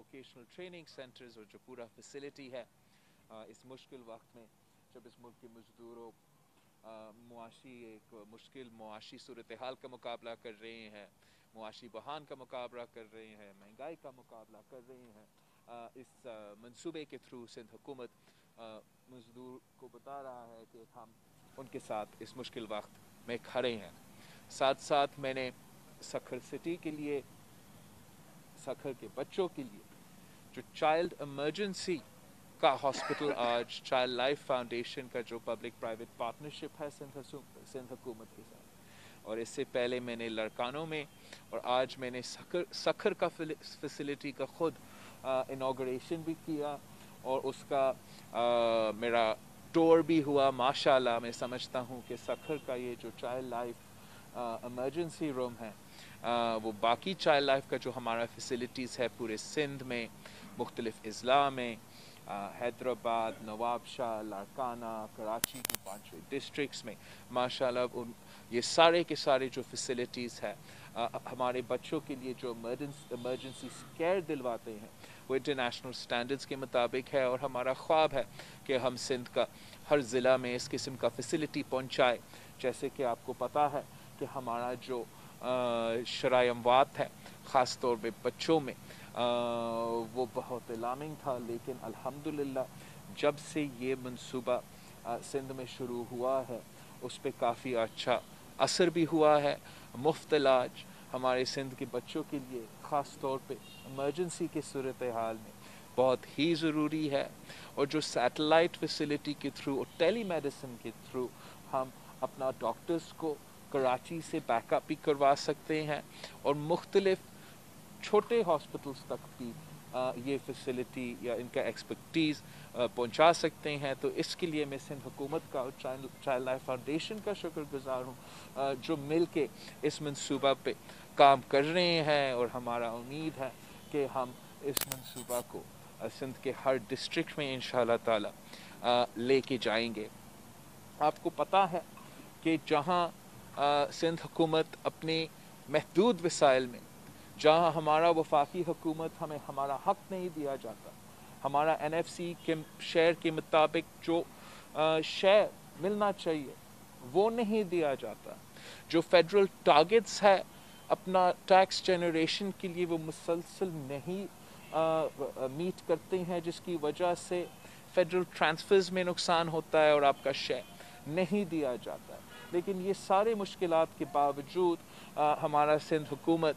Vocational training centres और जो पूरा फैसिलिटी है इस मुश्किल वक्त में जब इस मुल्क के मजदूरों मुआशी एक मुश्किल मुआशी सूरत हाल का मुकाबला कर रहे हैं, मुआशी बहान का मुकाबला कर रहे हैं, महंगाई का मुकाबला कर रहे हैं, इस मंसूबे के थ्रू सिंध हुकूमत मजदूर को बता रहा है कि हम उनके साथ इस मुश्किल वक्त में खड़े हैं। साथ साथ मैंने सखर सिटी के लिए, सखर के बच्चों के लिए जो चाइल्ड इमरजेंसी का हॉस्पिटल आज चाइल्ड लाइफ फाउंडेशन का जो पब्लिक प्राइवेट पार्टनरशिप है सिंध हुकूमत के साथ, और इससे पहले मैंने लड़कानों में और आज मैंने सखर का फैसिलिटी का खुद इनॉग्रेशन भी किया और उसका मेरा टूर भी हुआ। माशाल्लाह मैं समझता हूँ कि सखर का ये जो चाइल्ड लाइफ इमरजेंसी रूम है वो बाकी चाइल्ड लाइफ का जो हमारा फैसिलिटीज़ है पूरे सिंध में, मुख्तलिफ अजला में, हैदराबाद, नवाबशाह, लाड़काना, कराची के 5 डिस्ट्रिक्ट्स में माशाल्लाह ये सारे के सारे जो फैसिलिटीज़ है हमारे बच्चों के लिए जो इमरजेंसी केयर दिलवाते हैं वो इंटरनेशनल स्टैंडर्ड्स के मुताबिक है। और हमारा ख्वाब है कि हम सिंध का हर ज़िला में इस किस्म का फैसिलिटी पहुँचाए। जैसे कि आपको पता है कि हमारा जो शराय अमवात है ख़ास तौर पे बच्चों में वो बहुत अलार्मिंग था, लेकिन अल्हम्दुलिल्लाह जब से ये मंसूबा सिंध में शुरू हुआ है उस पर काफ़ी अच्छा असर भी हुआ है। मुफ्त इलाज हमारे सिंध के बच्चों के लिए ख़ास तौर पे इमरजेंसी की सूरत हाल में बहुत ही ज़रूरी है। और जो सैटेलाइट फैसिलिटी के थ्रू और टेली मेडिसिन के थ्रू हम अपना डॉक्टर्स को कराची से बैकअप भी करवा सकते हैं और मुख्तलिफ छोटे हॉस्पिटल्स तक भी ये फैसिलिटी या इनका एक्सपर्टीज़ पहुंचा सकते हैं। तो इसके लिए मैं सिंध हुकूमत का और चाइल्ड लाइफ फाउंडेशन का शुक्रगुजार हूँ जो मिल के इस मंसूबा पे काम कर रहे हैं। और हमारा उम्मीद है कि हम इस मंसूबा को सिंध के हर डिस्ट्रिक्ट में इंशाअल्लाह ताला लेके जाएंगे। आपको पता है कि जहाँ सिंध हुकूमत अपने महदूद वसाइल में, जहाँ हमारा वफाकी हुकूमत हमें हमारा हक नहीं दिया जाता, हमारा NFC के शेयर के मुताबिक जो शेयर मिलना चाहिए वो नहीं दिया जाता, जो फेडरल टारगेट्स है अपना टैक्स जनरेशन के लिए वो मुसलसल नहीं मीट करते हैं, जिसकी वजह से फेडरल ट्रांसफर्स में नुकसान होता है और आपका शेयर नहीं दिया जाता है। लेकिन ये सारे मुश्किलात के बावजूद हमारा सिंध हुकूमत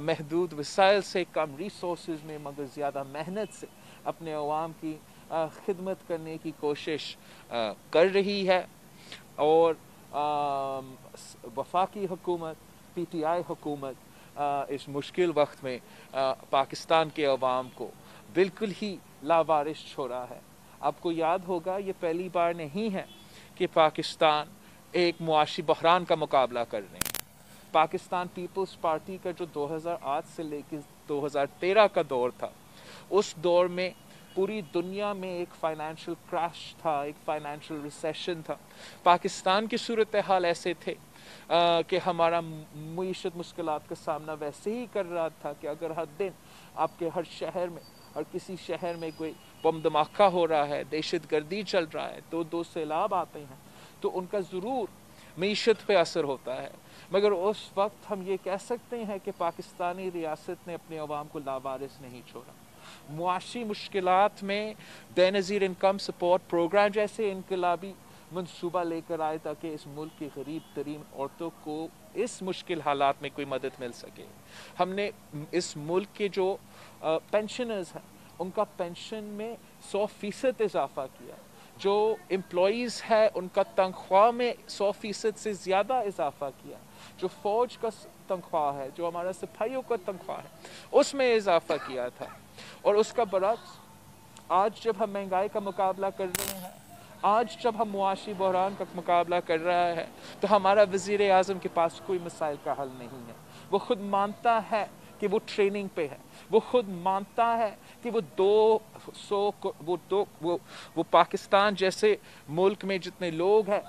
महदूद वसाइल से, कम रिसोर्सेज में मगर ज़्यादा मेहनत से अपने अवाम की खिदमत करने की कोशिश कर रही है। और वफाकी हुकूमत, PTI हुकूमत इस मुश्किल वक्त में पाकिस्तान के अवाम को बिल्कुल ही लावारिस छोड़ा है। आपको याद होगा ये पहली बार नहीं है कि पाकिस्तान एक मुआशी बहरान का मुकाबला कर रहे हैं। पाकिस्तान पीपल्स पार्टी का जो 2008 से लेकर 2013 का दौर था, उस दौर में पूरी दुनिया में एक फाइनेंशियल क्रैश था, एक फाइनेंशियल रिसेशन था। पाकिस्तान की सूरत हाल ऐसे थे कि हमारा मईशत मुश्किलात का सामना वैसे ही कर रहा था कि अगर हर दिन आपके हर शहर में, हर किसी शहर में कोई बम धमाका हो रहा है, दहशत गर्दी चल रहा है, दो सैलाब आते हैं, तो उनका ज़रूर मईशत पे असर होता है। मगर उस वक्त हम ये कह सकते हैं कि पाकिस्तानी रियासत ने अपने अवाम को लावारिस नहीं छोड़ा। मुआशी मुश्किलात में बेनज़ीर इनकम सपोर्ट प्रोग्राम जैसे इनकलाबी मंसूबा लेकर आए ताकि इस मुल्क की गरीब तरीन औरतों को इस मुश्किल हालात में कोई मदद मिल सके। हमने इस मुल्क के जो पेंशनर्स हैं उनका पेंशन में 100% इजाफा किया, जो एम्प्लॉइज़ है उनका तनख्वाह में 100% से ज़्यादा इजाफा किया, जो फ़ौज का तनख्वाह है, जो हमारा सिपाहियों का तनख्वाह है उसमें इजाफा किया था। और उसका बरक्स आज जब हम महंगाई का मुकाबला कर रहे हैं, आज जब हम मुआशी बहरान का मुकाबला कर रहा है, तो हमारा वज़ीर आज़म के पास कोई मसाइल का हल नहीं है। वो खुद मानता है कि वो ट्रेनिंग पे है, वो खुद मानता है कि वो पाकिस्तान जैसे मुल्क में जितने लोग हैं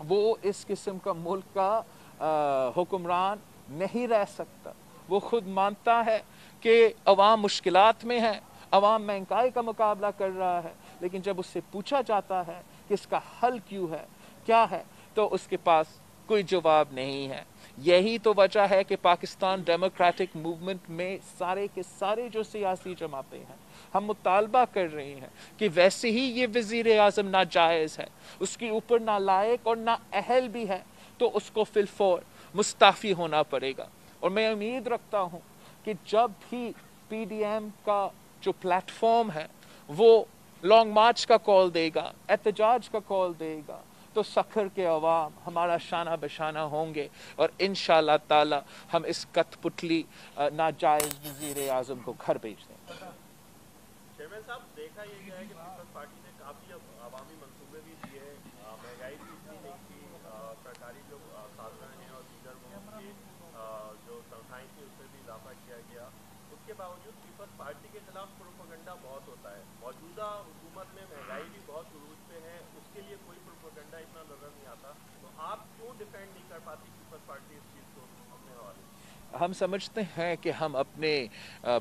वो इस किस्म का मुल्क का हुक्मरान नहीं रह सकता। वो खुद मानता है کہ عوام مشکلات میں ہے, عوام مہنگائی کا مقابلہ کر رہا ہے, لیکن جب اس سے پوچھا جاتا ہے کہ اس کا حل کیوں ہے, کیا ہے, تو اس کے پاس کوئی جواب نہیں ہے. یہی تو وجہ ہے کہ پاکستان ڈیموکریٹک موومنٹ میں سارے کے سارے جو سیاسی جماعتیں ہیں, ہم مطالبہ کر رہے ہیں کہ ویسے ہی یہ وزیر اعظم ناجائز ہے, اس کے اوپر نالائق اور نااہل بھی ہے, تو اس کو فی الفور مستعفی ہونا پڑے گا. اور میں امید رکھتا ہوں کہ جب بھی پی ڈی ایم کا جو پلیٹ فارم ہے وہ لانگ مارچ کا کال دے گا, احتجاج کا کال دے گا, تو سکھر کے عوام ہمارا شانہ بشانہ ہوں گے, اور انشاءاللہ تعالی ہم اس کت پتلی ناجائز وزیر اعظم کو گھر بھیج دیں گے. چیئرمین صاحب, دیکھا یہ گیا ہے کہ پیپلز پارٹی نے کافی عوامی منصوبے بھی دیے, مہنگائی بھی اتنی نہیں تھی, سرکاری جو خزانہ ہیں اور دیگر وہ ان کے جو تنخواہیں تھیں اس میں بھی اضافہ کیا گیا. اس کے باوجود پیپلز پارٹی کے خلاف پروپیگنڈا بہت ہوتا ہے. موجودہ حکومت میں مہنگائی بھی بہت عروج پہ ہے, اس کے لیے کوئی پروپیگنڈا اتنا نظر نہیں آتا, تو آپ کیوں ڈیفینڈ نہیں کر پاتی پیپلز پارٹی اس چیز کو اپنے حوالے سے؟ ہم سمجھتے ہیں کہ ہم اپنے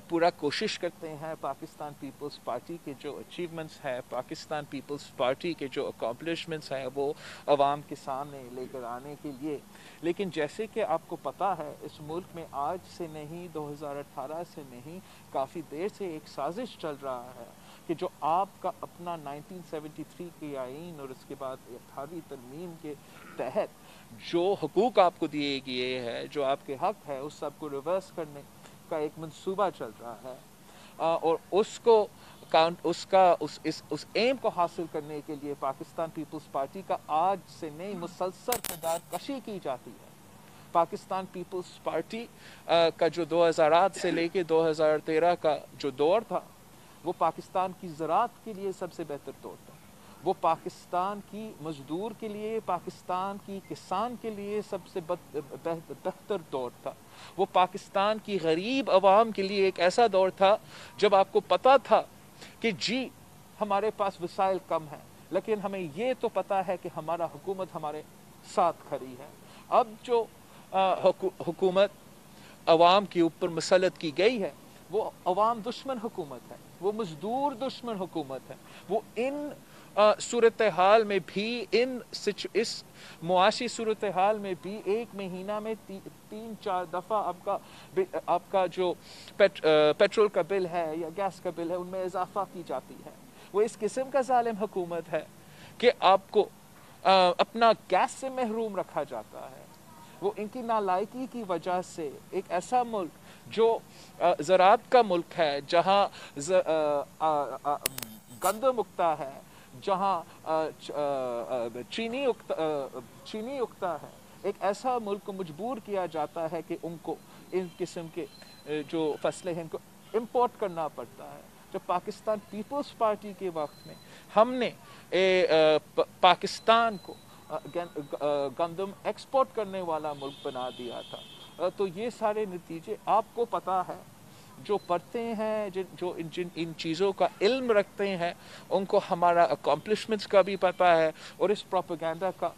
پورا کوشش کرتے ہیں پاکستان پیپلز پارٹی کے جو اچیومنٹس ہیں, پاکستان پیپلز پارٹی کے جو اکامپلشمنٹس ہیں وہ عوام کے سامنے لے کر آنے کے لیے. لیکن جیسے کہ آپ کو پتہ ہے, اس ملک میں آج سے نہیں, 2018 سے نہیں, کافی دیر سے ایک سازش چل رہا ہے کہ جو آپ کا اپنا 1973 کے آئین اور اس کے بعد 18ویں ترمیم کے تحت جو حقوق آپ کو دیے گئے ہیں, جو آپ کے حق ہے, اس سب کو ریورس کرنے کا ایک منصوبہ چل رہا ہے, اور اس ایم کو حاصل کرنے کے لیے پاکستان پیپلز پارٹی کا آج سے نہیں مسلسل تعداد کشی کی جاتی ہے. پاکستان پیپلز پارٹی کا جو 2008 سے لے کے 2013 کا جو دور تھا, وہ پاکستان کی زراعت کے لیے سب سے بہتر دور تھا, وہ پاکستان کی مزدور کے لیے, پاکستان کی کسان کے لیے سب سے بہتر دور تھا, وہ پاکستان کی غریب عوام کے لیے ایک ایسا دور تھا جب آپ کو پتا تھا کہ جی ہمارے پاس وسائل کم ہیں, لیکن ہمیں یہ تو پتا ہے کہ ہمارا حکومت ہمارے ساتھ کھڑی ہے. اب جو حکومت عوام کے اوپر مسلط کی گئی ہے, وہ عوام دشمن حکومت ہے, وہ مزدور دشمن حکومت ہے. وہ ان صورتحال میں بھی, اس معاشی صورتحال میں بھی ایک مہینہ میں 3-4 دفعہ آپ کا جو پیٹرول کا بل ہے یا گیس کا بل ہے, ان میں اضافہ کی جاتی ہے. وہ اس قسم کا ظالم حکومت ہے کہ آپ کو اپنا گیس سے محروم رکھا جاتا ہے. وہ ان کی نالائکی کی وجہ سے ایک ایسا ملک جو زراعت کا ملک ہے, جہاں گندم اگتا ہے, جہاں چینی اگتا ہے, ایک ایسا ملک کو مجبور کیا جاتا ہے کہ ان کو ان قسم کے جو فصلیں ہیں ان کو امپورٹ کرنا پڑتا ہے. جو پاکستان پیپلز پارٹی کے وقت میں ہم نے پاکستان کو گندم ایکسپورٹ کرنے والا ملک بنا دیا تھا, تو یہ سارے نتیجے آپ کو پتا ہے. جو پڑھتے ہیں, جو ان چیزوں کا علم رکھتے ہیں, ان کو ہمارا اکامپلشمنٹس کا بھی پتہ ہے اور اس پروپیگنڈا کا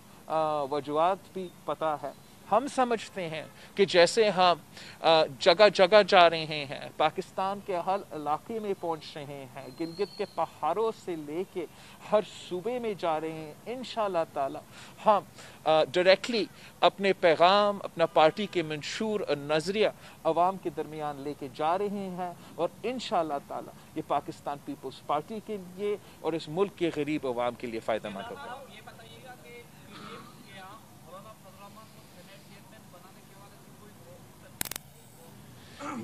وجوہات بھی پتہ ہے. ہم سمجھتے ہیں کہ جیسے ہم جگہ جگہ جا رہے ہیں, پاکستان کے ہر علاقے میں پہنچ رہے ہیں, گلگت کے پہاڑوں سے لے کے ہر صوبے میں جا رہے ہیں, انشاءاللہ تعالی ہم ڈائریکٹلی اپنے پیغام, اپنا پارٹی کے منشور اور نظریہ عوام کے درمیان لے کے جا رہے ہیں, اور انشاءاللہ تعالی یہ پاکستان پیپلز پارٹی کے لیے اور اس ملک کے غریب عوام کے لیے فائدہ مند ہوگا.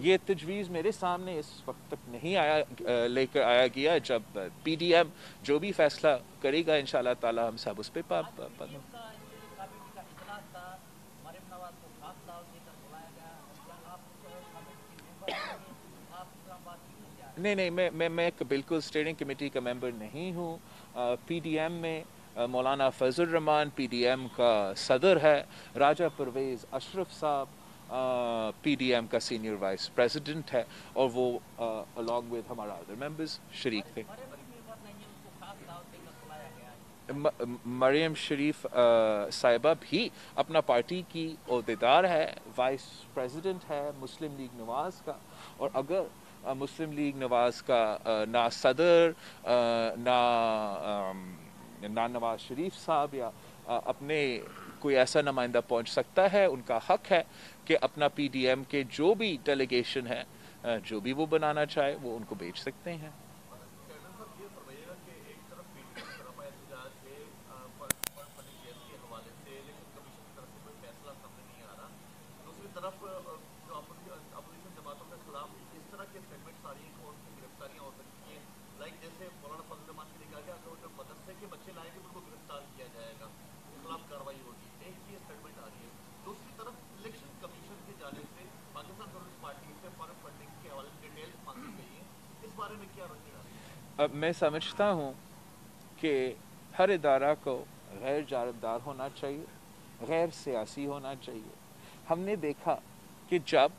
یہ تجویز میرے سامنے اس وقت تک نہیں لے کر آیا گیا. جب پی ڈی ایم جو بھی فیصلہ کرے گا, انشاءاللہ تعالی ہم سب اس پہ نہیں, میں بالکل اسٹیئرنگ کمیٹی کا ممبر نہیں ہوں. پی ڈی ایم میں مولانا فضل الرحمان پی ڈی ایم کا صدر ہے, راجہ پرویز اشرف صاحب پی ڈی ایم کا سینئر وائس پریزیڈنٹ ہے, اور وہ along with ہمارا ادر ممبرز شریک تھے. मरियम शरीफ साहिबा भी अपना पार्टी की ओहदेदार है, वाइस प्रेसिडेंट है मुस्लिम लीग नवाज का, और अगर मुस्लिम लीग नवाज का ना सदर ना नवाज शरीफ साहब या अपने कोई ऐसा नुमाइंदा पहुंच सकता है, उनका हक है कि अपना पीडीएम के जो भी डेलीगेशन है जो भी वो बनाना चाहे वो उनको भेज सकते हैं। अब मैं समझता हूँ कि हर इदारा को गैर जानबदार होना चाहिए, गैर सियासी होना चाहिए। हमने देखा कि जब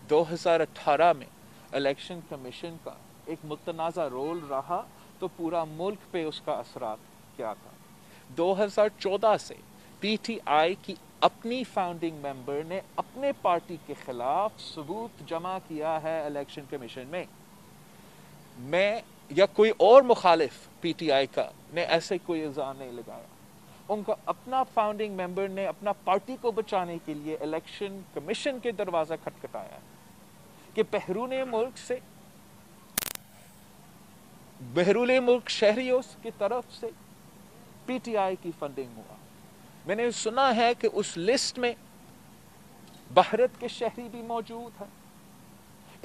2018 में इलेक्शन कमीशन का एक मुतनाज़ा रोल रहा तो पूरा मुल्क पे उसका असरात क्या था। 2014 से पीटीआई की अपनी फाउंडिंग मेंबर ने अपने पार्टी के खिलाफ सबूत जमा किया है इलेक्शन कमीशन में। मैं या कोई और मुखालिफ पीटीआई का ने ऐसे कोई इल्ज़ाम नहीं लगाया। उनका अपना फाउंडिंग मेंबर ने अपना पार्टी को बचाने के लिए इलेक्शन कमीशन के दरवाज़ा खटखटाया कि बहरूल मुल्क शहरियों की तरफ से पीटीआई की फंडिंग हुआ। मैंने सुना है कि उस लिस्ट में भारत के शहरी भी मौजूद हैं,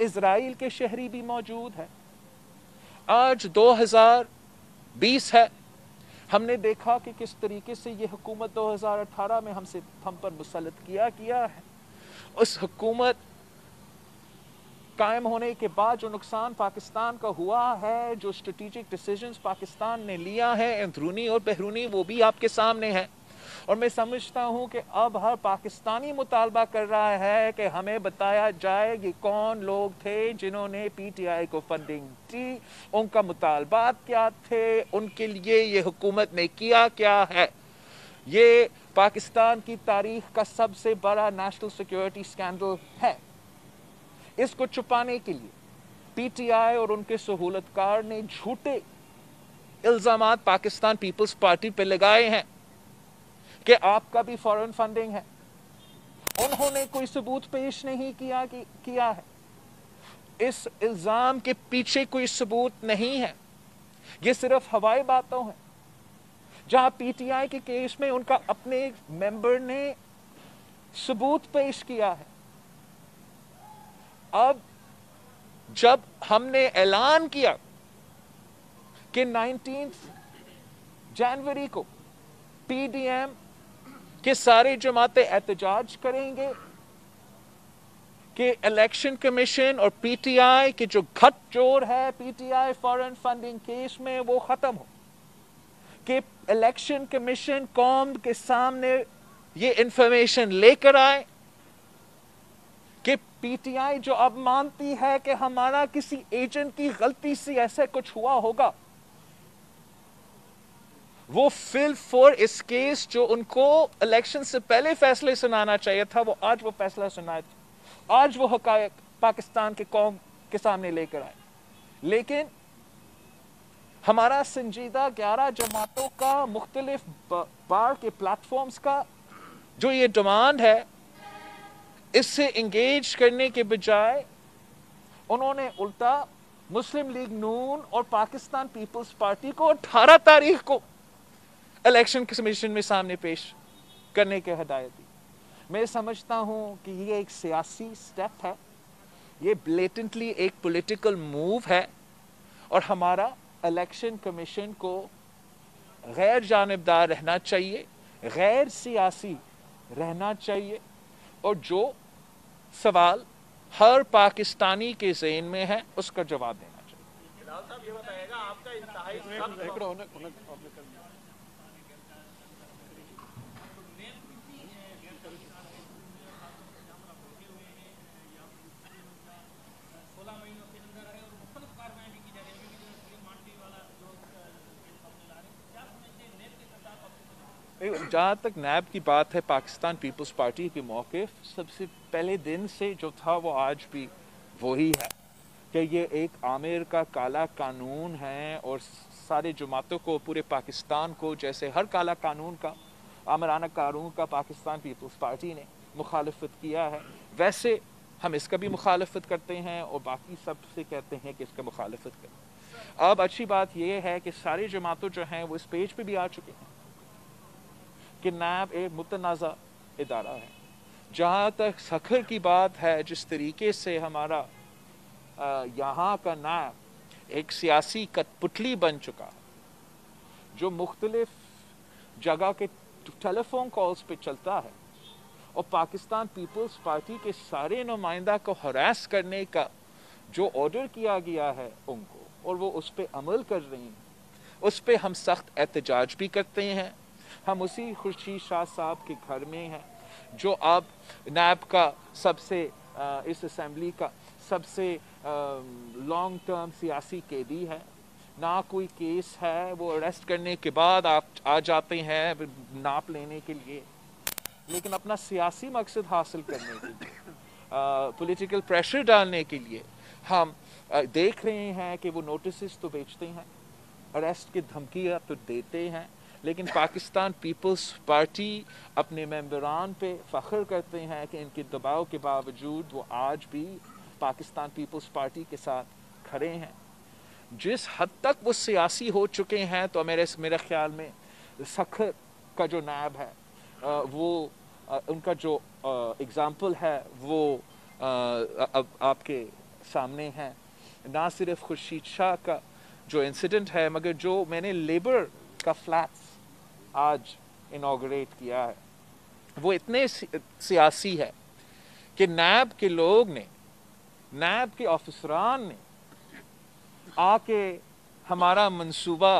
इजराइल के शहरी भी मौजूद हैं। आज 2020 है, हमने देखा कि किस तरीके से ये हुकूमत 2018 में हम पर मुसल्लत किया है। उस हुकूमत कायम होने के बाद जो नुकसान पाकिस्तान का हुआ है, जो स्ट्रेटेजिक डिसीजंस पाकिस्तान ने लिया है अंदरूनी और बहरूनी, वो भी आपके सामने है। और मैं समझता हूं कि अब हर पाकिस्तानी मुतालबा कर रहा है कि हमें बताया जाए कि कौन लोग थे जिन्होंने पीटीआई को फंडिंग दी, उनका मुतालबात क्या थे, उनके लिए ये हुकूमत ने किया क्या है। ये पाकिस्तान की तारीख का सबसे बड़ा नेशनल सिक्योरिटी स्कैंडल है। इसको छुपाने के लिए पीटीआई और उनके सहूलतकार ने झूठे इल्जामात पाकिस्तान पीपल्स पार्टी पे लगाए हैं कि आपका भी फॉरेन फंडिंग है। उन्होंने कोई सबूत पेश नहीं किया है। इस इल्जाम के पीछे कोई सबूत नहीं है, ये सिर्फ हवाई बातों हैं। जहां पीटीआई के केस में उनका अपने मेंबर ने सबूत पेश किया है। अब जब हमने ऐलान किया कि 19 जनवरी को पीडीएम कि सारे जमातें एहतजाज करेंगे कि इलेक्शन कमीशन और पीटीआई के जो गठजोड़ है पीटीआई फॉरेन फंडिंग केस में वो खत्म हो, कि इलेक्शन कमीशन कौम के सामने ये इंफॉर्मेशन लेकर आए कि पीटीआई जो अब मानती है कि हमारा किसी एजेंट की गलती से ऐसा कुछ हुआ होगा, वो फिल फॉर इस केस जो उनको इलेक्शन से पहले फैसले सुनाना चाहिए था, वो आज वो फैसला सुनाए थे। आज वो हकायक पाकिस्तान के कौम के सामने लेकर आए। लेकिन हमारा संजीदा 11 जमातों का मुख्तलिफ बार के प्लेटफॉर्म्स का जो ये डिमांड है, इससे इंगेज करने के बजाय उन्होंने उल्टा मुस्लिम लीग नून और पाकिस्तान पीपल्स पार्टी को 18 तारीख को इलेक्शन कमीशन में सामने पेश करने की हिदायत दी। मैं समझता हूं कि ये एक सियासी स्टेप है, ये ब्लेटेंटली एक पॉलिटिकल मूव है, और हमारा इलेक्शन कमीशन को गैर जानिबदार रहना चाहिए, गैर सियासी रहना चाहिए, और जो सवाल हर पाकिस्तानी के ज़हन में है उसका जवाब देना चाहिए। बिलाल साहब, ये बताइएगा आपका इंतहाई जहाँ तक नैब की बात है, पाकिस्तान पीपल्स पार्टी के मौक़िफ़ सबसे पहले दिन से जो था वो आज भी वही है कि ये एक आमिर का काला कानून है और सारे जमातों को, पूरे पाकिस्तान को, जैसे हर काला कानून का, आमिराना कानून का पाकिस्तान पीपल्स पार्टी ने मुखालफत किया है, वैसे हम इसका भी मुखालफत करते हैं और बाकी सब से कहते हैं कि इसका मुखालफत करें। अब अच्छी बात यह है कि सारी जमातों जो हैं वो इस पेज पे भी आ चुके हैं कि नैब एक मुतनाज़ा इदारा है। जहाँ तक सखर की बात है, जिस तरीके से हमारा यहाँ का नैब एक सियासी कठपुतली बन चुका है, जो मुख्तलिफ जगह के टेलीफोन कॉल्स पे चलता है और पाकिस्तान पीपल्स पार्टी के सारे नुमाइंदा को हरास करने का जो ऑर्डर किया गया है उनको, और वो उस पर अमल कर रही हैं, उस पर हम सख्त एहतजाज भी करते हैं। हम उसी खुर्शीद शाह साहब के घर में हैं जो अब नैब का सबसे इस असम्बली का सबसे लॉन्ग टर्म सियासी कैदी है। ना कोई केस है, वो अरेस्ट करने के बाद आप आ जाते हैं नाप लेने के लिए, लेकिन अपना सियासी मकसद हासिल करने के लिए, पॉलिटिकल प्रेशर डालने के लिए हम देख रहे हैं कि वो नोटिस तो बेचते हैं, अरेस्ट की धमकियाँ तो देते हैं, लेकिन पाकिस्तान पीपल्स पार्टी अपने मेंबरान पे फ़ख्र करते हैं कि इनके दबाव के बावजूद वो आज भी पाकिस्तान पीपल्स पार्टी के साथ खड़े हैं। जिस हद तक वो सियासी हो चुके हैं, तो मेरे ख्याल में सखर का जो नैब है वो उनका जो एग्ज़ाम्पल है वो अब आपके सामने है। ना सिर्फ खुर्शीद शाह का जो इंसिडेंट है, मगर जो मैंने लेबर का फ्लैट्स आज इनॉग्रेट किया है, वो इतने सियासी है कि नैब के लोग ने, नैब के ऑफिसरान ने आके हमारा मंसूबा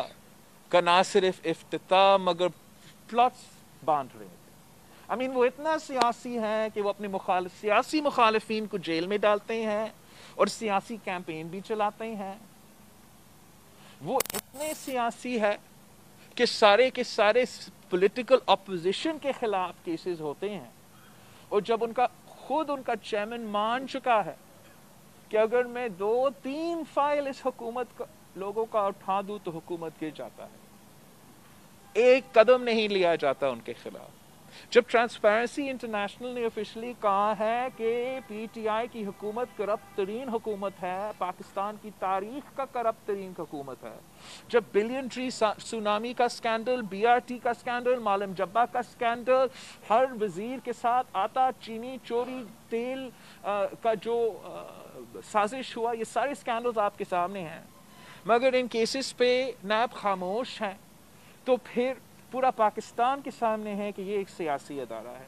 का ना सिर्फ इफ्तिताह मगर प्लॉट्स बांट रहे थे। वो इतना सियासी है कि वो अपने सियासी मुखालिफिन को जेल में डालते हैं और सियासी कैंपेन भी चलाते हैं। वो इतने सियासी है कि सारे के सारे पॉलिटिकल अपोजिशन के खिलाफ केसेस होते हैं, और जब उनका चेयरमैन मान चुका है कि अगर मैं 2-3 फाइल इस हुकूमत लोगों का उठा दूं तो हुकूमत गिर जाता है, एक कदम नहीं लिया जाता उनके खिलाफ। जब ट्रांसपेरेंसी इंटरनेशनल ने ऑफिशियली कहा है कि पीटीआई की हुकूमत करप्ट तरीन हुकूमत है, पाकिस्तान की तारीख का करप्ट तरीन हुकूमत है, जब बिलियन ट्री सुनामी का स्कैंडल, बीआरटी का स्कैंडल, मालम जब्बा का स्कैंडल, हर वजीर के साथ आटा चीनी चोरी तेल का जो साजिश हुआ, ये सारे स्कैंडल्स आपके सामने हैं, मगर इन केसेस पे नैब खामोश हैं, तो फिर पूरा पाकिस्तान के सामने है कि ये एक सियासी अदारा है।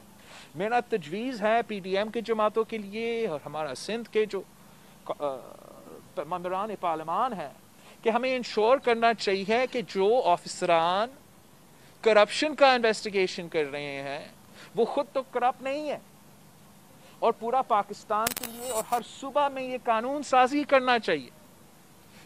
मेरा तजवीज़ है पीडीएम के जमातों के लिए और हमारा सिंध के जो मेंबरान पार्लियामान है कि हमें इंश्योर करना चाहिए कि जो ऑफिसरान करप्शन का इन्वेस्टिगेशन कर रहे हैं वो खुद तो करप्ट नहीं है, और पूरा पाकिस्तान के लिए और हर सूबा में ये कानून साजी करना चाहिए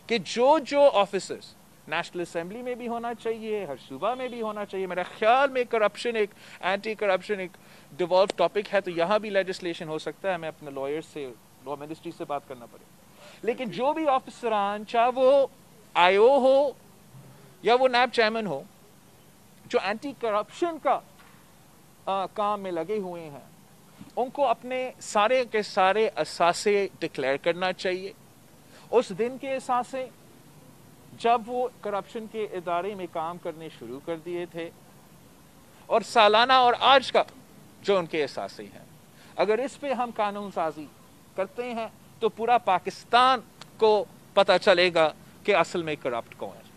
कि जो ऑफिसर्स नेशनल असेंबली में भी होना चाहिए, हर सूबा में भी होना चाहिए। मेरा ख्याल में करप्शन एक एंटी करप्शन एक डिवॉल्व टॉपिक है, तो यहाँ भी लेजिस्लेशन हो सकता है, हमें अपने लॉयर से, लॉ मिनिस्ट्री से बात करना पड़ेगा। लेकिन जो भी ऑफिसरान, चाहे वो आईओ हो या वो नैब चेयरमैन हो, जो एंटी करप्शन का काम में लगे हुए हैं, उनको अपने सारे के सारे असासे डिक्लेयर करना चाहिए। उस दिन के असासे जब वो करप्शन के इदारे में काम करने शुरू कर दिए थे, और सालाना और आज का जो उनके असासे हैं, अगर इस पे हम कानून साजी करते हैं तो पूरा पाकिस्तान को पता चलेगा कि असल में करप्ट कौन है।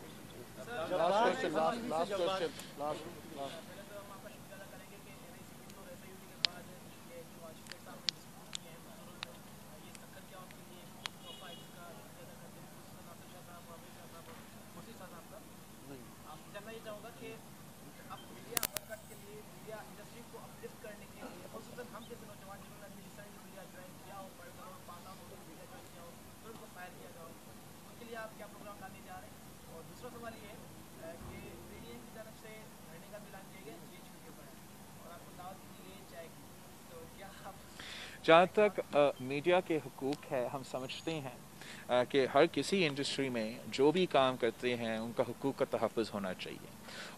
जहाँ तक मीडिया के हकूक़ है, हम समझते हैं कि हर किसी इंडस्ट्री में जो भी काम करते हैं उनका हकूक़ का तहफ़्फ़ुज़ होना चाहिए,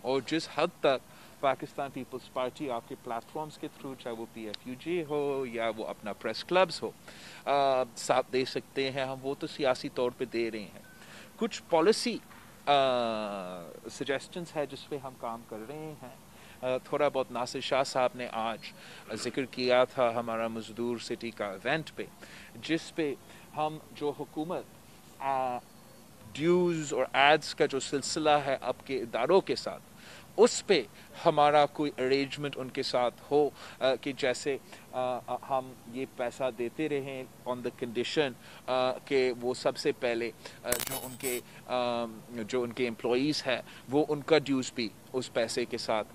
और जिस हद तक पाकिस्तान पीपल्स पार्टी आपके प्लेटफॉर्म्स के थ्रू, चाहे वो PFUJ हो या वो अपना प्रेस क्लब्स हो, साथ दे सकते हैं, हम वो तो सियासी तौर पे दे रहे हैं। कुछ पॉलिसी सजेशंस है जिस पे हम काम कर रहे हैं। थोड़ा बहुत नासिर शाह साहब ने आज ज़िक्र किया था हमारा मज़दूर सिटी का इवेंट पे, जिस पे हम जो हुकूमत ड्यूज़ और एड्स का जो सिलसिला है आपके इदारों के साथ, उस पे हमारा कोई अरेंजमेंट उनके साथ हो कि जैसे हम ये पैसा देते रहें ऑन द कंडीशन कि वो सबसे पहले जो उनके एम्प्लॉइज़ हैं वो उनका ड्यूज़ भी उस पैसे के साथ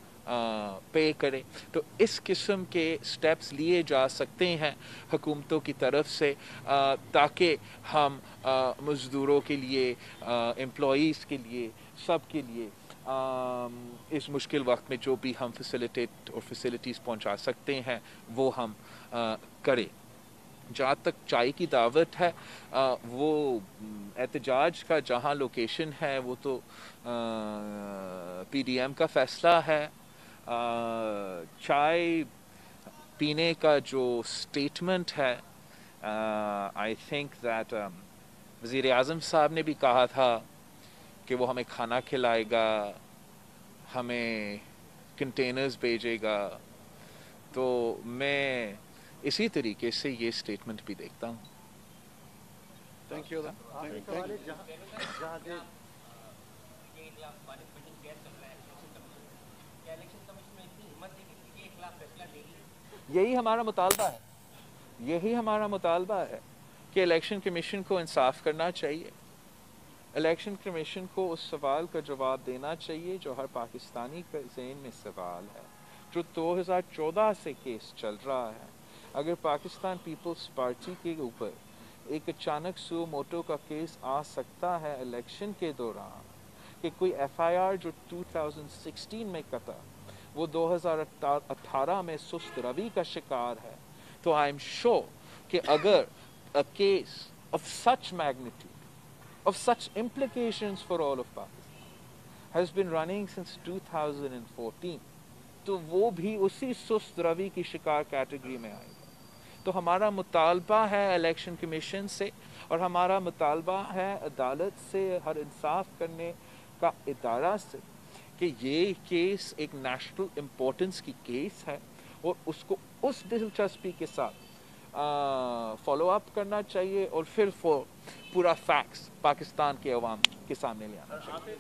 पे करें। तो इस किस्म के स्टेप्स लिए जा सकते हैं हुकूमतों की तरफ से, ताकि हम मज़दूरों के लिए, एम्प्लॉइज़ के लिए, सब के लिए इस मुश्किल वक्त में जो भी हम फैसिलिटेट और फैसिलिटीज़ पहुंचा सकते हैं वो हम करें। जहाँ तक चाय की दावत है, वो एहतजाज का जहाँ लोकेशन है वो तो PDM का फ़ैसला है। चाय पीने का जो स्टेटमेंट है, आई थिंक दैट वज़ीर आज़म साहब ने भी कहा था कि वो हमें खाना खिलाएगा, हमें कंटेनर्स भेजेगा, तो मैं इसी तरीके से ये स्टेटमेंट भी देखता हूँ। Thank you. यही हमारा मुतालबा है, यही हमारा मुतालबा है कि इलेक्शन कमीशन को इंसाफ करना चाहिए। इलेक्शन कमीशन को उस सवाल का जवाब देना चाहिए जो हर पाकिस्तानी के ज़हन में सवाल है, जो 2014 से केस चल रहा है। अगर पाकिस्तान पीपल्स पार्टी के ऊपर एक अचानक सू मोटो का केस आ सकता है इलेक्शन के दौरान कि कोई FIR जो 2016 में कटा वो 2018 में सुस्त रवि का शिकार है, तो आई एम श्योर कि अगर a case of such magnitude, of such implications for all of Pakistan has been running since 2014, तो वो भी उसी सुस्त रवि की शिकार कैटेगरी में आएगा। तो हमारा मुतालबा है इलेक्शन कमीशन से, और हमारा मुतालबा है अदालत से, हर इंसाफ करने का इदारा से, कि ये केस एक नेशनल इम्पोर्टेंस की केस है और उसको उस दिलचस्पी के साथ फॉलो अप करना चाहिए, और फिर पूरा फैक्ट्स पाकिस्तान के अवाम के सामने ले आना चाहिए।